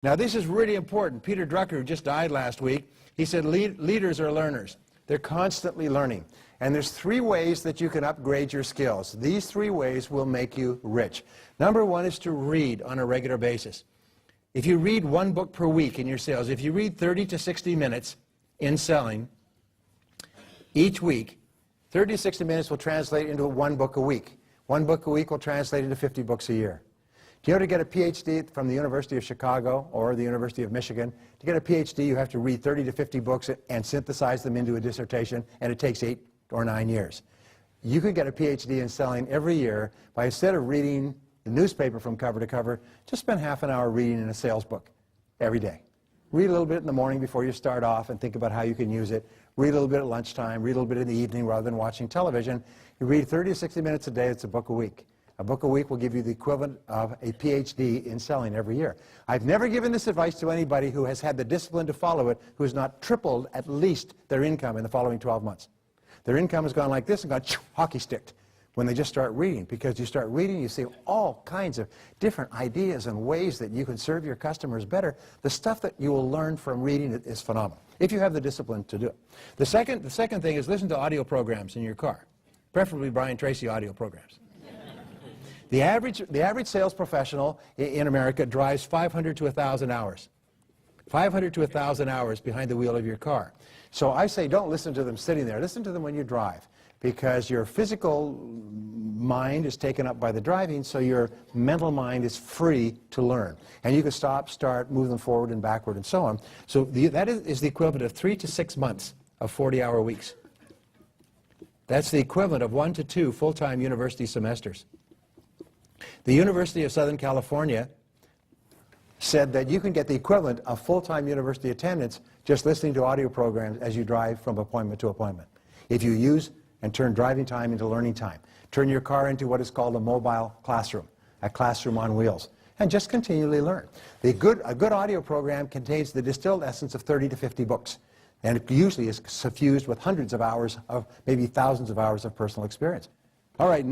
Now this is really important. Peter Drucker, who just died last week, he said leaders are learners. They're constantly learning. And there's 3 ways that you can upgrade your skills. These 3 ways will make you rich. Number 1 is to read on a regular basis. If you read 1 book per week in your sales, if you read 30 to 60 minutes in selling each week, 30 to 60 minutes will translate into 1 book a week. 1 book a week will translate into 50 books a year. To get a PhD from the University of Chicago or the University of Michigan, to get a PhD you have to read 30 to 50 books and synthesize them into a dissertation, and it takes 8 or 9 years. You could get a PhD in selling every year by, instead of reading the newspaper from cover to cover, just spend half an hour reading in a sales book every day. Read a little bit in the morning before you start off and think about how you can use it. Read a little bit at lunchtime, read a little bit in the evening rather than watching television. You read 30 to 60 minutes a day, it's a book a week. A book a week will give you the equivalent of a PhD in selling every year. I've never given this advice to anybody who has had the discipline to follow it, who has not tripled at least their income in the following 12 months. Their income has gone like this and gone hockey sticked when they just start reading, because you start reading, you see all kinds of different ideas and ways that you can serve your customers better. The stuff that you will learn from reading it is phenomenal, if you have the discipline to do it. The second thing is listen to audio programs in your car, preferably Brian Tracy audio programs. The average sales professional in America drives 500 to 1,000 hours. 500 to 1,000 hours behind the wheel of your car. So I say don't listen to them sitting there. Listen to them when you drive, because your physical mind is taken up by the driving, so your mental mind is free to learn. And you can stop, start, move them forward and backward and so on. So that is the equivalent of 3 to 6 months of 40-hour weeks. That's the equivalent of 1 to 2 full-time university semesters. The University of Southern California said that you can get the equivalent of full-time university attendance just listening to audio programs as you drive from appointment to appointment. If you use and turn driving time into learning time, turn your car into what is called a mobile classroom, a classroom on wheels, and just continually learn. A good audio program contains the distilled essence of 30 to 50 books, and it usually is suffused with hundreds of hours of, maybe thousands of hours of personal experience. All right,